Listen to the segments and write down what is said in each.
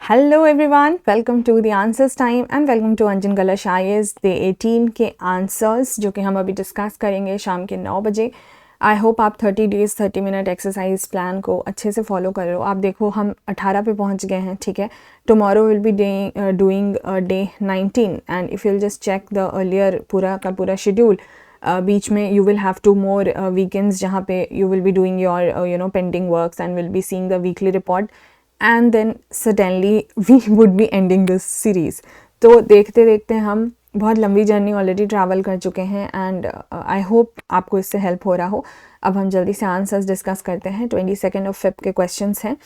Hello everyone, welcome to the answers time and welcome to Anjan Kalash IAS day 18 के answers जो कि हम अभी डिस्कस करेंगे शाम के 9 बजे। आई होप आप 30 डेज 30 मिनट एक्सरसाइज प्लान को अच्छे से फॉलो कर रहे हो। आप देखो हम 18 पे पहुंच गए हैं, ठीक है। Tomorrow will be doing day 19 and if you'll just check the earlier पूरा का पूरा शेड्यूल, बीच में you will have 2 more weekends जहाँ पे you will be doing your pending works and will be seeing the weekly report and then suddenly we would be ending this series। तो देखते देखते हम बहुत लंबी जर्नी ऑलरेडी ट्रैवल कर चुके हैं एंड आई होप आपको इससे हेल्प हो रहा हो। अब हम जल्दी से आंसर्स डिस्कस करते हैं। 22 ऑफ फेब के क्वेश्चंस हैं।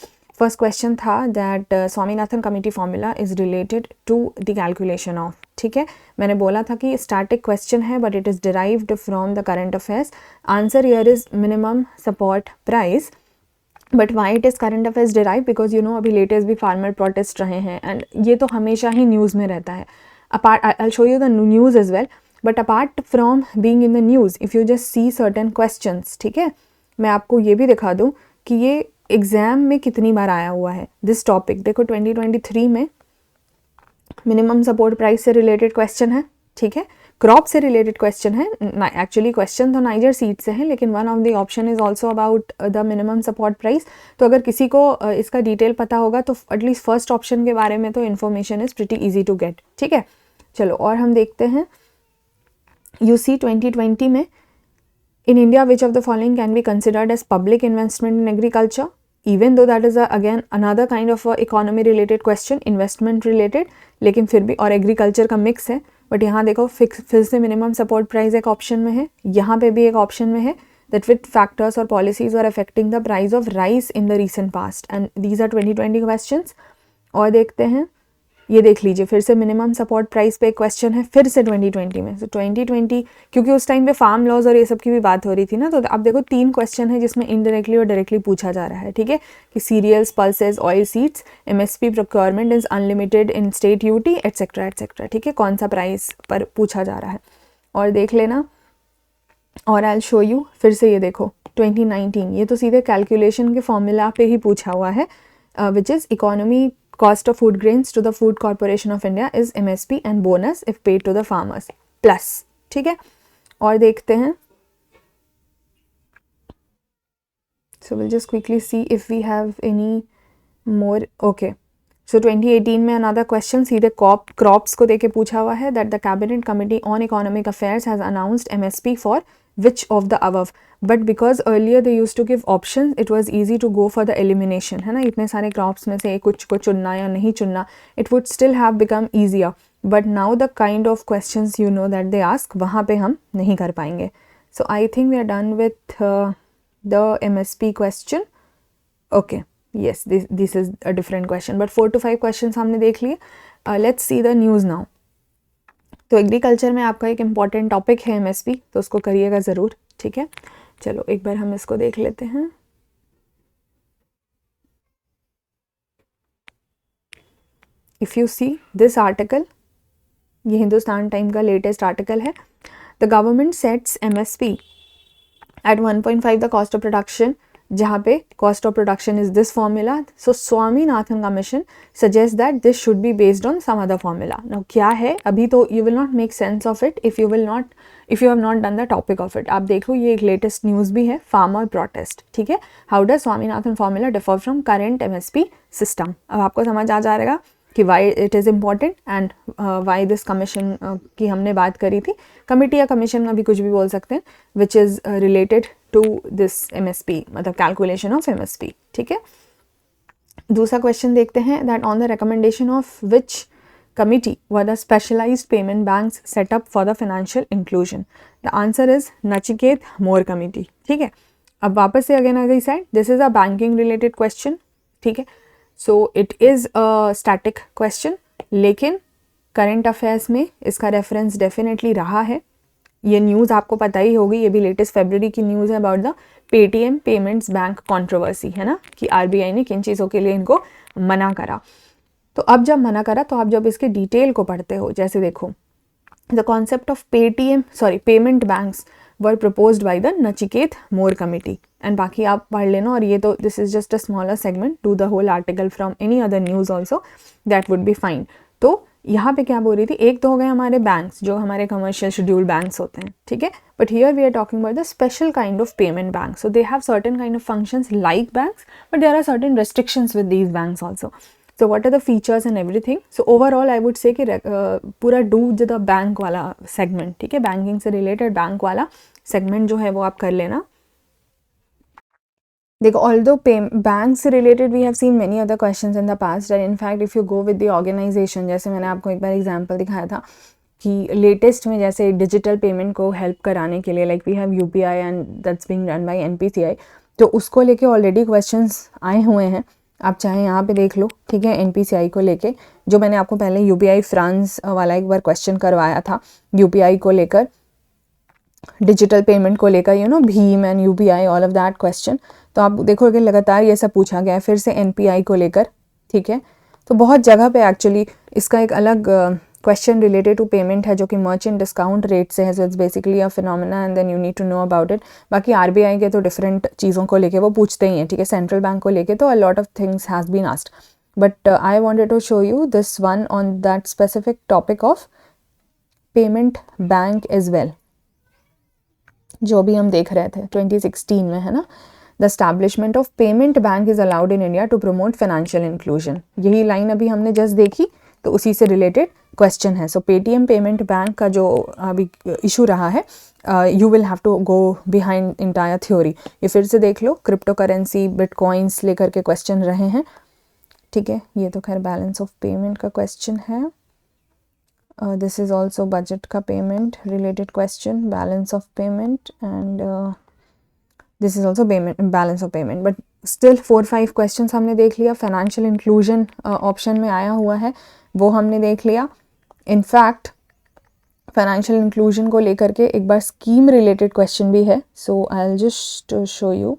फर्स्ट क्वेश्चन था that Swaminathan committee formula is related to the calculation of, ठीक है। मैंने बोला था कि स्टैटिक क्वेश्चन है but it is derived from the current affairs. Answer here is minimum support price. But why it is current affairs derive because you know अभी latest भी farmer protest रहे हैं एंड ये तो हमेशा ही न्यूज़ में रहता है। Apart I show you the news as well, but apart from being in the news if you just see certain questions, ठीक है, मैं आपको ये भी दिखा दूँ कि ये एग्ज़ाम में कितनी बार आया हुआ है दिस टॉपिक। देखो 2023 में मिनिमम सपोर्ट प्राइस से रिलेटेड क्वेश्चन है, ठीक है। क्रॉप से रिलेटेड क्वेश्चन है। एक्चुअली क्वेश्चन तो नाइजर सीड से है लेकिन one of the option is also about the minimum support price. तो अगर किसी को इसका डिटेल पता होगा तो एटलीस्ट फर्स्ट ऑप्शन के बारे में तो information is pretty easy to get, ठीक है। चलो और हम देखते हैं। यू सी 2020 में in India which of the following can be considered as public investment in agriculture, even though that is again another kind of economy related question, investment related, लेकिन फिर भी और एग्रीकल्चर का मिक्स है। But यहाँ देखो फिर से मिनिमम सपोर्ट प्राइस एक ऑप्शन में है, यहाँ पे भी एक ऑप्शन में है दैट विच फैक्टर्स और policies are affecting the price of rice in the recent past and these are 2020 questions. और देखते हैं, ये देख लीजिए फिर से मिनिमम सपोर्ट प्राइस पे एक क्वेश्चन है फिर से 2020 में। तो 2020 क्योंकि उस टाइम पे फार्म लॉज और ये सब की भी बात हो रही थी ना, तो आप देखो 3 क्वेश्चन है जिसमें इनडायरेक्टली और डायरेक्टली पूछा जा रहा है, ठीक है, कि cereals, pulses, oil seeds, MSP procurement is unlimited in state UT et cetera et cetera, ठीक है, कौन सा प्राइस पर पूछा जा रहा है। और देख लेना और आई विल शो यू फिर से, ये देखो 2019, ये तो सीधे कैलकुलेशन के फॉर्मूला पे ही पूछा हुआ है which is economy cost of food grains to the Food Corporation of India is MSP and bonus if paid to the farmers plus, ठीक है। और देखते हैं, so we'll just quickly see if we have any more। okay, so 2018 में another question सीधे crops को देके पूछा हुआ है that the cabinet committee on economic affairs has announced MSP for which of the above, but because earlier they used to give options it was easy to go for the elimination, है ना। इतने सारे crops में से कुछ को चुनना या नहीं चुनना, it would still have become easier, but now the kind of questions you know that they ask वहाँ पे हम नहीं कर पाएंगे। so I think we are done with the MSP question। okay, yes, this is a different question, but 4 to 5 questions हमने देख लिए। let's see the news now। तो एग्रीकल्चर में आपका एक इम्पॉर्टेंट टॉपिक है एमएसपी, तो उसको करिएगा ज़रूर, ठीक है। चलो एक बार हम इसको देख लेते हैं। If you see this article, ये हिंदुस्तान टाइम का लेटेस्ट आर्टिकल है। The government sets MSP at 1.5 the cost of production, जहाँ पे cost of production is this formula. So Swaminathan commission suggest that this should be based on some other formula. Now क्या है अभी तो you will not make sense of it if you have not done the topic of it. आप देखो ये एक latest news भी है, फार्मर प्रोटेस्ट, ठीक है। How does Swaminathan formula differ from current MSP system. अब आपको समझ आ जाएगा कि Y it is important and why this commission की हमने बात करी थी। कमिटी या कमीशन में भी कुछ भी बोल सकते हैं, which is related to this MSP, मतलब कैलकुलेशन ऑफ एमएसपी, ठीक है। दूसरा क्वेश्चन देखते हैं that on the recommendation of which committee were the specialized payment banks set up for the financial inclusion. The answer is Nachiket Mor committee, ठीक है। अब वापस से again as I said this is a banking related question, ठीक है। So it is a static question, लेकिन current affairs में इसका रेफरेंस डेफिनेटली रहा है। ये न्यूज़ आपको पता ही होगी, ये भी लेटेस्ट फरवरी की न्यूज़ है about the Paytm payments bank controversy, है ना, कि आरबीआई ने किन चीज़ों के लिए इनको मना करा। तो अब जब मना करा तो आप जब इसके डिटेल को पढ़ते हो, जैसे देखो the concept of payment banks were proposed by the Nachiket Mor committee. And बाकी आप पढ़ लेना, और ये तो this is just a smaller segment, do the whole article from any other news also, that would be fine. तो यहाँ पे क्या बोल रही थी, एक तो हो गए हमारे बैंक्स जो हमारे कमर्शियल शेड्यूल्ड बैंक्स होते हैं, ठीक है, but here we are talking about the special kind of payment bank. So they have certain kind of functions like banks, but there are certain restrictions with these banks also. So what are the features and everything? So overall I would say कि पूरा do the bank वाला segment, ठीक है, banking से related bank वाला segment जो है वो आप कर लेना। देखो, although बैंक से related we have seen many other questions in the past, and in fact if you go with the organization, जैसे मैंने आपको एक बार एग्जांपल दिखाया था कि लेटेस्ट में जैसे डिजिटल पेमेंट को हेल्प कराने के लिए like we have UPI and that's being run by NPCI, तो उसको लेके ऑलरेडी क्वेश्चंस आए हुए हैं, आप चाहे यहाँ पे देख लो, ठीक है, NPCI को लेके, जो मैंने आपको पहले UPI फ्रांस वाला एक बार क्वेश्चन करवाया था, UPI को लेकर, डिजिटल पेमेंट को लेकर, you know, Bhim and UPI, all of that question. तो आप देखोगे लगातार ये सब पूछा गया है, फिर से NPI को लेकर, ठीक है। तो बहुत जगह पे एक्चुअली इसका एक अलग क्वेश्चन रिलेटेड टू पेमेंट है जो कि मर्चेंट डिस्काउंट रेट से है, so it's basically a phenomena and then you need to know about it. बाकी RBI के तो डिफरेंट चीज़ों को लेके वो पूछते ही हैं, ठीक है, सेंट्रल बैंक को लेके तो a lot of things has been asked, but I wanted to show you this one on that specific topic of payment bank as well, जो भी हम देख रहे थे 2016 में, है ना। The establishment of payment bank is allowed in India to promote financial inclusion, यही लाइन अभी हमने जस्ट देखी, तो उसी से रिलेटेड क्वेश्चन है। सो पेटीएम पेमेंट बैंक का जो अभी इशू रहा है, you will have to go behind entire theory, ये फिर से देख लो, क्रिप्टो करेंसी, बिटकॉइंस लेकर के क्वेश्चन रहे हैं, ठीक है। ये तो खैर बैलेंस ऑफ पेमेंट का क्वेश्चन है, दिस इज ऑल्सो बजट का payment related question, balance of payment, and this is also balance of payment, but still 4-5 question हमने देख लिया। फाइनेंशियल इंक्लूजन ऑप्शन में आया हुआ है, वो हमने देख लिया। इनफैक्ट फाइनेंशियल इंक्लूजन को लेकर के एक बार स्कीम रिलेटेड क्वेश्चन भी है, so I will just show you.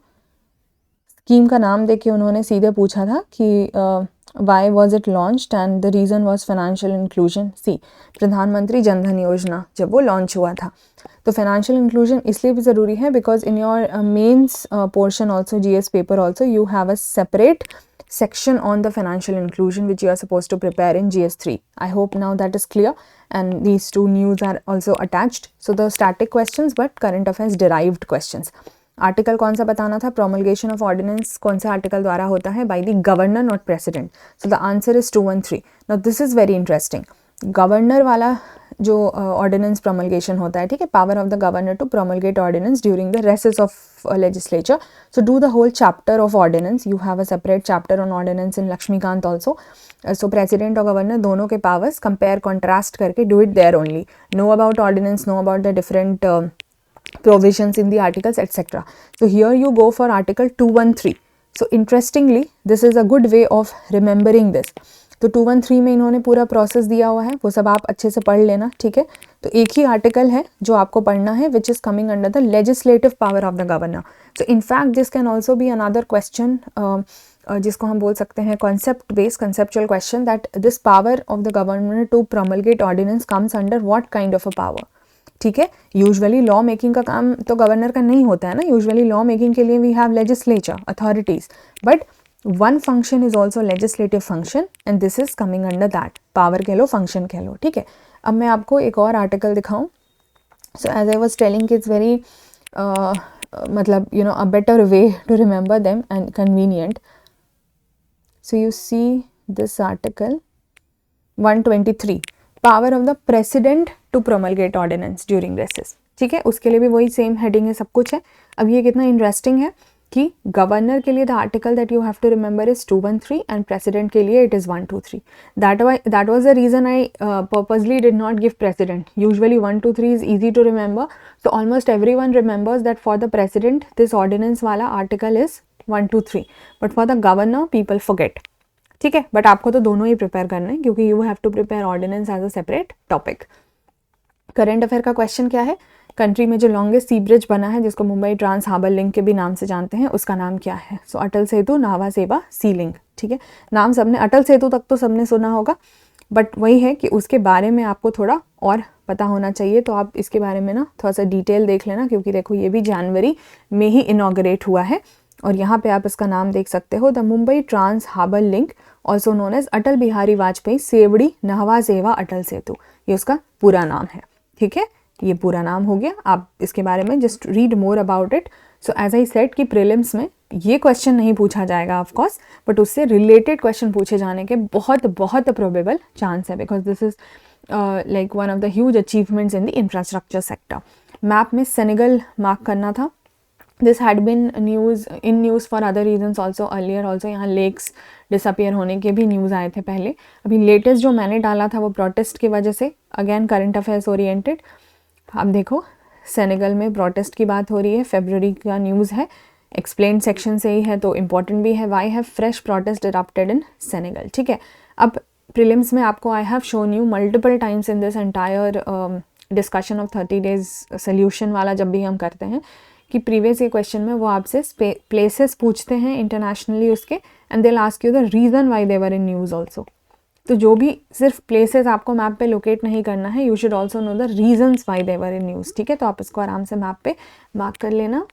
Scheme का नाम देख के उन्होंने सीधे पूछा था कि why was it launched and the reason was financial inclusion. See, Pradhan Mantri Jan Dhan योजना जब वो लॉन्च हुआ था, तो फाइनेंशियल इंक्लूजन इसलिए भी ज़रूरी है because in your mains portion also, GS paper also, you have a separate section on the financial inclusion which you are supposed to prepare in GS3. I hope now that is clear, and these two news are also attached. So the static questions but current affairs derived questions. Article कौन सा बताना था, प्रोमलगेशन of ordinance कौन से article द्वारा होता है, by the governor not president. So the answer is 213। Now this is very interesting, governor वाला जो ऑर्डिनेंस प्रोमलगेशन होता है, ठीक है, power of the governor to promulgate ordinance during the recess of legislature. So do the whole chapter of ordinance, you have a separate chapter on ordinance in Laxmikanth also. So president और governor दोनों के powers compare contrast करके do it there only, know about ordinance, know about the different provisions in the articles, etc. So here you go for article 213. So interestingly this is a good way of remembering this. तो 213 में इन्होंने पूरा process दिया हुआ है, वो सब आप अच्छे से पढ़ लेना, ठीक है। तो एक ही आर्टिकल है जो आपको पढ़ना है, which is coming under the legislative power of the governor. So in fact this can also be another question जिसको हम बोल सकते हैं concept based, conceptual question, that this power of the governor to promulgate ordinance comes under what kind of a power, ठीक है। Usually law making का काम तो गवर्नर का नहीं होता है ना, यूजुअली लॉ मेकिंग के लिए we have legislature authorities, but one function is also legislative function and this is coming under that, power कह लो, फंक्शन कह लो, ठीक है। अब मैं आपको एक और आर्टिकल दिखाऊं। So as I was telling it's very मतलब you know a better way to remember them and convenient. So you see this article 123, power of the president to promulgate ordinance during recess, ठीक है। उसके लिए भी वही same heading है, सब कुछ है। अब ये कितना इंटरेस्टिंग है कि गवर्नर के लिए the article that you have to remember is 213 and president के लिए it is 123। That was the reason I purposely did not give president. Usually 123 is easy to remember, so almost everyone remembers that for the president this ordinance वाला article is 123, but for the governor people forget, ठीक है। But आपको तो दोनों ही prepare करना है क्योंकि you have to prepare ordinance as a separate topic. Current affair का क्वेश्चन क्या है, कंट्री में जो लॉन्गेस्ट सी ब्रिज बना है जिसको मुंबई ट्रांस हार्बर लिंक के भी नाम से जानते हैं, उसका नाम क्या है। सो अटल सेतु नावा सेवा सी लिंक, ठीक है। नाम सबने, अटल सेतु तक तो सबने सुना होगा, बट वही है कि उसके बारे में आपको थोड़ा और पता होना चाहिए, तो आप इसके बारे में ना थोड़ा सा डिटेल देख लेना, क्योंकि देखो ये भी जनवरी में ही इनॉग्रेट हुआ है। और यहाँ पे आप इसका नाम देख सकते हो, the Mumbai trans harbour link also known as Atal Bihari Vajpayee Sewri Nhava Sheva Atal Setu, ये उसका पूरा नाम है। ठीक है, ये पूरा नाम हो गया। आप इसके बारे में just read more about it. So as I said कि प्रीलिम्स में ये क्वेश्चन नहीं पूछा जाएगा ऑफ कोर्स, बट उससे रिलेटेड क्वेश्चन पूछे जाने के बहुत बहुत प्रोबेबल चांस है, because this is like one of the huge achievements in the infrastructure sector. Map में सेनेगल मार्क करना था। This had been news for other reasons also earlier also. यहाँ लेक्स डिसअपियर होने के भी न्यूज़ आए थे पहले। अभी लेटेस्ट जो मैंने डाला था वो प्रोटेस्ट की वजह से, अगेन करंट अफेयर्स ओरिएंटेड। अब देखो सेनेगल में प्रोटेस्ट की बात हो रही है, फेब्रुअरी का न्यूज़ है, एक्सप्लेन सेक्शन से ही है तो इम्पॉर्टेंट भी है। Why have fresh protest erupted in Senegal. ठीक है, अब प्रीलिम्स में आपको I have shown you multiple times in this entire discussion of 30 days solution वाला जब भी हम करते हैं, कि प्रीवियस ये क्वेश्चन में वो आपसे प्लेसेस पूछते हैं इंटरनेशनली उसके, and they will ask you the reason why they were in news also. तो जो भी सिर्फ प्लेसेस आपको मैप पे लोकेट नहीं करना है, you should also know the reasons why they were in news. ठीक है, तो आप इसको आराम से मैप पे मार्क कर लेना।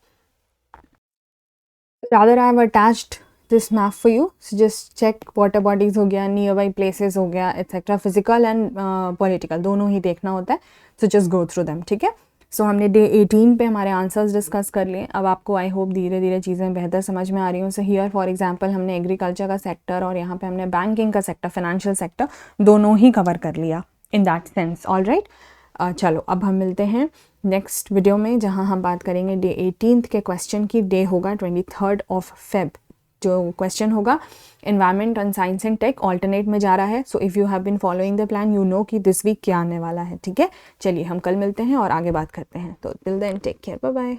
Rather I have attached this map for you, so just check water bodies हो गया, नियर बाई प्लेसेस हो गया, एट्सेट्रा। फिजिकल एंड पॉलिटिकल दोनों ही देखना होता है, so just go through them. ठीक है, सो हमने डे 18 पे हमारे आंसर्स डिस्कस कर लिए। अब आपको आई होप धीरे धीरे चीज़ें बेहतर समझ में आ रही हूँ। सो हियर फॉर एग्जांपल हमने एग्रीकल्चर का सेक्टर और यहाँ पे हमने बैंकिंग का सेक्टर, फाइनेंशियल सेक्टर दोनों ही कवर कर लिया in that sense. All right, चलो अब हम मिलते हैं नेक्स्ट वीडियो में, जहाँ हम बात करेंगे डे 18 के क्वेश्चन की। डे होगा 23 ऑफ फेब। जो क्वेश्चन होगा environment and science and tech alternate में जा रहा है। So if you have been following the plan you know कि दिस वीक क्या आने वाला है। ठीक है, चलिए हम कल मिलते हैं और आगे बात करते हैं। तो till then take care, bye bye.